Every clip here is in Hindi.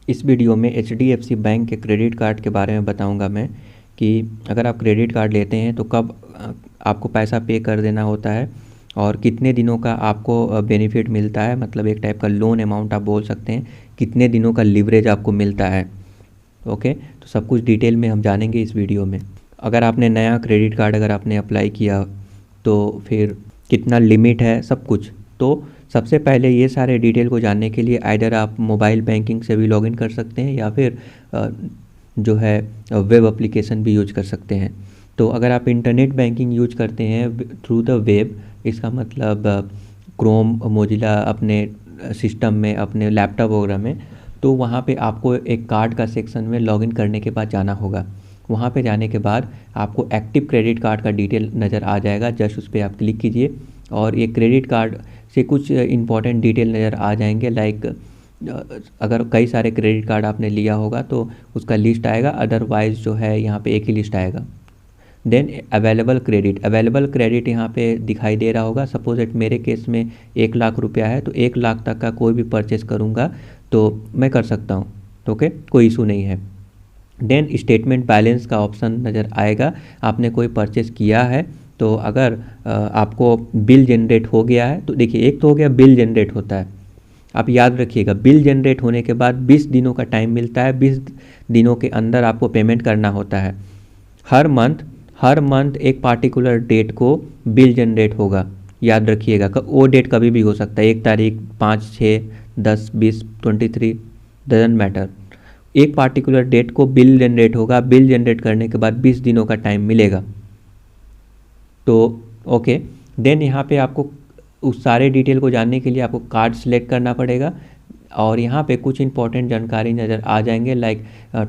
इस वीडियो में HDFC बैंक के क्रेडिट कार्ड के बारे में बताऊंगा मैं कि अगर आप क्रेडिट कार्ड लेते हैं तो कब आपको पैसा पे कर देना होता है और कितने दिनों का आपको बेनिफिट मिलता है, मतलब एक टाइप का लोन अमाउंट आप बोल सकते हैं, कितने दिनों का लिवरेज आपको मिलता है। ओके, तो सब कुछ डिटेल में हम जानेंगे इस वीडियो में। अगर आपने नया क्रेडिट कार्ड अगर आपने अप्लाई किया तो फिर कितना लिमिट है, सब कुछ। तो सबसे पहले ये सारे डिटेल को जानने के लिए आइदर आप मोबाइल बैंकिंग से भी लॉगिन कर सकते हैं या फिर जो है वेब एप्लीकेशन भी यूज कर सकते हैं। तो अगर आप इंटरनेट बैंकिंग यूज करते हैं थ्रू द वेब, इसका मतलब क्रोम मोजिला अपने सिस्टम में, अपने लैपटॉप वगैरह में, तो वहाँ पे आपको एक कार्ड का सेक्शन में लॉगिन करने के बाद जाना होगा। वहाँ पे जाने के बाद आपको एक्टिव क्रेडिट कार्ड का डिटेल नज़र आ जाएगा, जस्ट उस पर आप क्लिक कीजिए और ये क्रेडिट कार्ड से कुछ इंपॉर्टेंट डिटेल नज़र आ जाएंगे। लाइक अगर कई सारे क्रेडिट कार्ड आपने लिया होगा तो उसका लिस्ट आएगा, अदरवाइज़ जो है यहाँ पे एक ही लिस्ट आएगा। देन अवेलेबल क्रेडिट यहाँ पे दिखाई दे रहा होगा। सपोज इट मेरे केस में 1 लाख रुपया है तो 1 लाख तक का कोई भी परचेस करूँगा तो मैं कर सकता हूँ। ओके, कोई इशू नहीं है। देन स्टेटमेंट बैलेंस का ऑप्शन नज़र आएगा। आपने कोई परचेस किया है तो अगर आपको बिल जनरेट हो गया है तो देखिए, एक तो हो गया बिल जनरेट होता है, आप याद रखिएगा। बिल जनरेट होने के बाद 20 दिनों का टाइम मिलता है। 20 दिनों के अंदर आपको पेमेंट करना होता है। हर मंथ एक पार्टिकुलर डेट को बिल जनरेट होगा, याद रखिएगा। वो डेट कभी भी हो सकता है, 1 तारीख, 5, 6, 10, 20, 23, डजंट मैटर। एक पार्टिकुलर डेट को बिल जनरेट होगा। बिल जनरेट करने के बाद 20 दिनों का टाइम मिलेगा। तो ओके, देन यहाँ पे आपको उस सारे डिटेल को जानने के लिए आपको कार्ड सेलेक्ट करना पड़ेगा और यहाँ पे कुछ इंपॉर्टेंट जानकारी नज़र आ जाएंगे। लाइक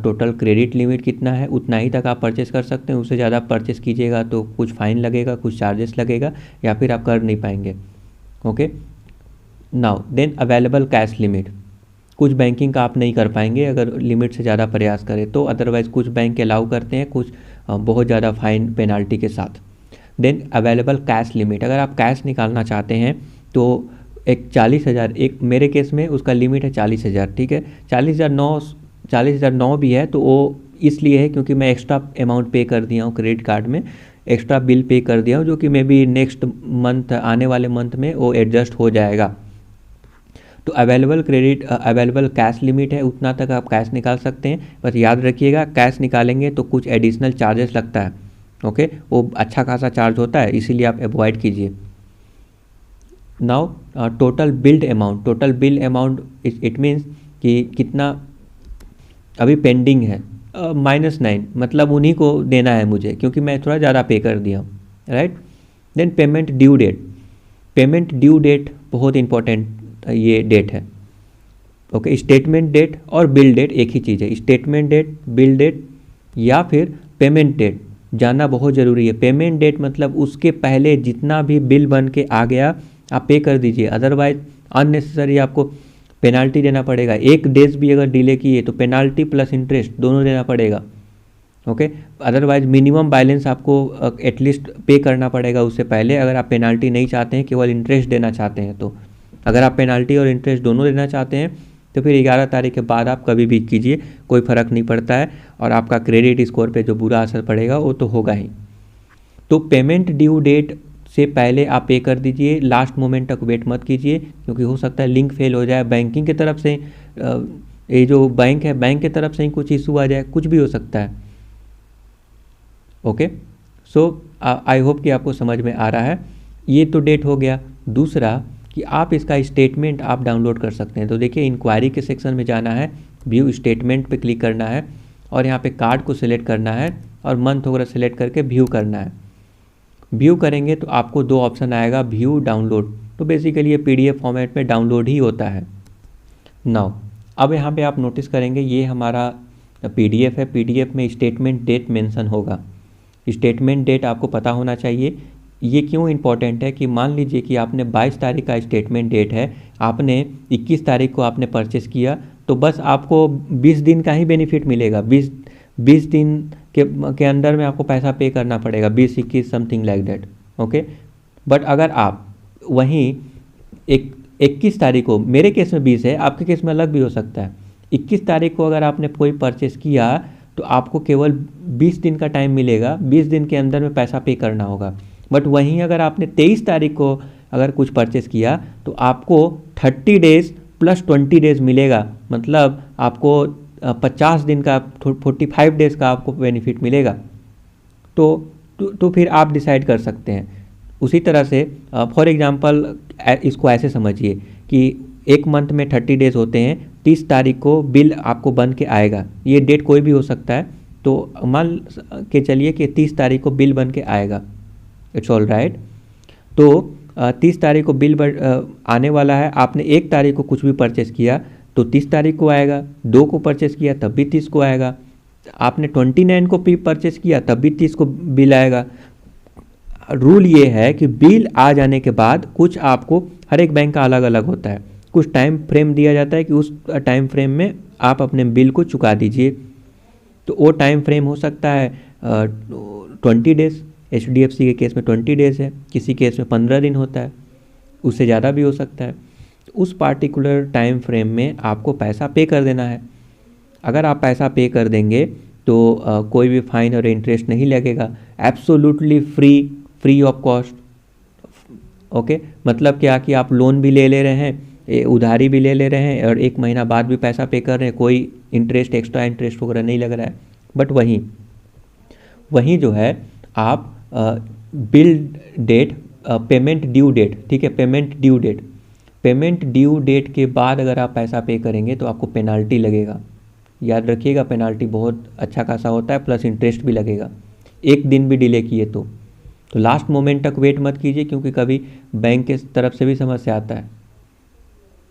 टोटल क्रेडिट लिमिट कितना है, उतना ही तक आप परचेस कर सकते हैं। उससे ज़्यादा परचेस कीजिएगा तो कुछ फ़ाइन लगेगा, कुछ चार्जेस लगेगा या फिर आप कर नहीं पाएंगे। Okay, now then available cash limit. कुछ बैंकिंग का आप नहीं कर पाएंगे अगर लिमिट से ज़्यादा प्रयास करें तो, अदरवाइज़ कुछ बैंक अलाउ करते हैं, कुछ बहुत ज़्यादा फाइन पेनाल्टी के साथ। देन अवेलेबल कैश लिमिट, अगर आप कैश निकालना चाहते हैं तो एक 40,000, एक मेरे केस में उसका लिमिट है 40,000। ठीक है, 40,009 भी है तो वो इसलिए है क्योंकि मैं एक्स्ट्रा अमाउंट पे कर दिया हूँ क्रेडिट कार्ड में, एक्स्ट्रा बिल पे कर दिया हूँ, जो कि मे बी नेक्स्ट मंथ, आने वाले मंथ में वो एडजस्ट हो जाएगा। तो अवेलेबल कैश लिमिट है, उतना तक आप कैश निकाल सकते हैं। बस याद रखिएगा, कैश निकालेंगे तो कुछ एडिशनल चार्जेस लगता है। ओके, वो अच्छा खासा चार्ज होता है, इसीलिए आप अवॉइड कीजिए। Now total bill amount it means कि कितना अभी पेंडिंग है, -9, मतलब उन्हीं को देना है मुझे क्योंकि मैं थोड़ा ज़्यादा पे कर दिया हूँ, right. Then payment due date बहुत इंपॉर्टेंट ये डेट है। ओके, स्टेटमेंट डेट और बिल डेट एक ही चीज़ है। स्टेटमेंट डेट, बिल डेट या फिर पेमेंट डेट जानना बहुत ज़रूरी है। पेमेंट डेट मतलब उसके पहले जितना भी बिल बन के आ गया आप पे कर दीजिए, अदरवाइज अननेसेसरी आपको पेनाल्टी देना पड़ेगा। 1 डेज भी अगर डिले किए तो पेनाल्टी प्लस इंटरेस्ट दोनों देना पड़ेगा। ओके, अदरवाइज मिनिमम बैलेंस आपको एटलीस्ट पे करना पड़ेगा उससे पहले, अगर आप पेनाल्टी नहीं चाहते हैं, केवल इंटरेस्ट देना चाहते हैं। तो अगर आप पेनाल्टी और इंटरेस्ट दोनों देना चाहते हैं तो फिर 11 तारीख के बाद आप कभी भी कीजिए, कोई फ़र्क नहीं पड़ता है और आपका क्रेडिट स्कोर पे जो बुरा असर पड़ेगा वो तो होगा ही। तो पेमेंट ड्यू डेट से पहले आप पे कर दीजिए, लास्ट मोमेंट तक वेट मत कीजिए क्योंकि हो सकता है लिंक फेल हो जाए, बैंकिंग की तरफ से, ये जो बैंक है बैंक की तरफ से ही कुछ इशू आ जाए, कुछ भी हो सकता है। ओके, सो आई होप कि आपको समझ में आ रहा है। ये तो डेट हो गया। दूसरा कि आप इसका स्टेटमेंट आप डाउनलोड कर सकते हैं। तो देखिए, इंक्वायरी के सेक्शन में जाना है, व्यू स्टेटमेंट पे क्लिक करना है और यहाँ पे कार्ड को सिलेक्ट करना है और मंथ वगैरह सेलेक्ट करके व्यू करना है। व्यू करेंगे तो आपको 2 ऑप्शन आएगा, व्यू, डाउनलोड। तो बेसिकली ये PDF फॉर्मेट में डाउनलोड ही होता है। नाउ अब यहाँ पे आप नोटिस करेंगे ये हमारा PDF है। PDF में स्टेटमेंट डेट मेंशन होगा। स्टेटमेंट डेट आपको पता होना चाहिए। ये क्यों इम्पॉर्टेंट है कि मान लीजिए कि आपने 22 तारीख का स्टेटमेंट डेट है, आपने 21 तारीख को आपने परचेस किया तो बस आपको 20 दिन का ही बेनिफिट मिलेगा। 20 दिन के अंदर में आपको पैसा पे करना पड़ेगा, 20, 21 something like that. Okay, but अगर आप वहीं 21 तारीख को, मेरे केस में 20 है, आपके केस में अलग भी हो सकता है, 21 तारीख को अगर आपने कोई परचेस किया तो आपको केवल 20 दिन का टाइम मिलेगा, 20 दिन के अंदर में पैसा पे करना होगा। बट वहीं अगर आपने 23 तारीख को अगर कुछ परचेस किया तो आपको 30 डेज़ प्लस 20 डेज़ मिलेगा, मतलब आपको 50 दिन का 45 डेज़ का आपको बेनिफिट मिलेगा। तो फिर आप डिसाइड कर सकते हैं। उसी तरह से फॉर एग्जांपल इसको ऐसे समझिए कि एक मंथ में 30 डेज़ होते हैं, 30 तारीख को बिल आपको बन के आएगा, ये डेट कोई भी हो सकता है, तो मान के चलिए कि 30 तारीख को बिल बन के आएगा, इट्स ऑल राइट। तो 30 तारीख को बिल आने वाला है, आपने 1 तारीख को कुछ भी परचेस किया तो 30 तारीख को आएगा, 2 को परचेस किया तब भी 30 को आएगा, आपने 29 को भी परचेस किया तब भी 30 को बिल आएगा। रूल ये है कि बिल आ जाने के बाद कुछ आपको, हर एक बैंक का अलग अलग होता है, कुछ टाइम फ्रेम दिया जाता है कि उस टाइम फ्रेम में आप अपने बिल को चुका दीजिए। तो वो टाइम फ्रेम हो सकता है 20 डेज़, HDFC के केस में 20 डेज़ है, किसी केस में 15 दिन होता है, उससे ज़्यादा भी हो सकता है। उस पार्टिकुलर टाइम फ्रेम में आपको पैसा पे कर देना है। अगर आप पैसा पे कर देंगे तो कोई भी फाइन और इंटरेस्ट नहीं लगेगा, absolutely free of cost. Okay, मतलब क्या कि आप लोन भी ले रहे हैं, उधारी भी ले रहे हैं और 1 महीना बाद भी पैसा पे कर रहे हैं, कोई इंटरेस्ट, एक्स्ट्रा इंटरेस्ट वगैरह नहीं लग रहा है। बट वहीं जो है आप bill date, payment due date, ठीक है, पेमेंट ड्यू डेट के बाद अगर आप पैसा पे करेंगे तो आपको पेनाल्टी लगेगा। याद रखिएगा, पेनाल्टी बहुत अच्छा खासा होता है, प्लस इंटरेस्ट भी लगेगा 1 दिन भी डिले किए तो लास्ट मोमेंट तक वेट मत कीजिए, क्योंकि कभी बैंक के तरफ से भी समस्या आता है।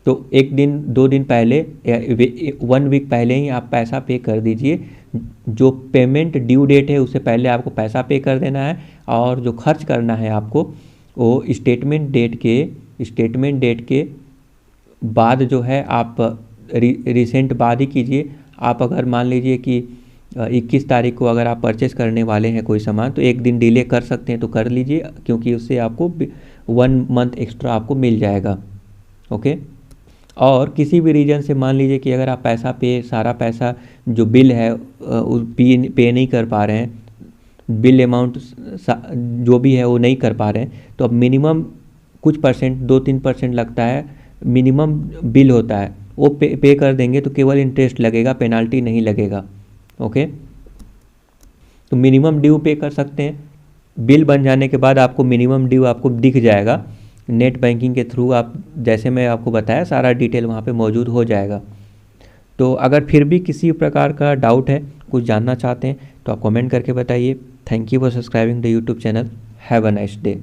तो 1 दिन 2 दिन पहले या 1 वीक पहले ही आप पैसा पे कर दीजिए। जो पेमेंट ड्यू डेट है उससे पहले आपको पैसा पे कर देना है, और जो खर्च करना है आपको वो स्टेटमेंट डेट के बाद जो है आप रिसेंट बाद ही कीजिए। आप अगर मान लीजिए कि 21 तारीख को अगर आप परचेस करने वाले हैं कोई सामान, तो 1 दिन डिले कर सकते हैं तो कर लीजिए, क्योंकि उससे आपको 1 मंथ एक्स्ट्रा आपको मिल जाएगा। ओके, और किसी भी रीज़न से मान लीजिए कि अगर आप सारा पैसा जो बिल है पे नहीं कर पा रहे हैं, बिल अमाउंट जो भी है वो नहीं कर पा रहे हैं, तो अब मिनिमम कुछ परसेंट 2-3% लगता है, मिनिमम बिल होता है, वो पे कर देंगे तो केवल इंटरेस्ट लगेगा, पेनाल्टी नहीं लगेगा। ओके, तो मिनिमम ड्यू पे कर सकते हैं। बिल बन जाने के बाद आपको मिनिमम ड्यू आपको दिख जाएगा नेट बैंकिंग के थ्रू, आप जैसे मैं आपको बताया सारा डिटेल वहाँ पे मौजूद हो जाएगा। तो अगर फिर भी किसी प्रकार का डाउट है, कुछ जानना चाहते हैं, तो आप कमेंट करके बताइए। Thank you for subscribing the YouTube channel. Have a nice day.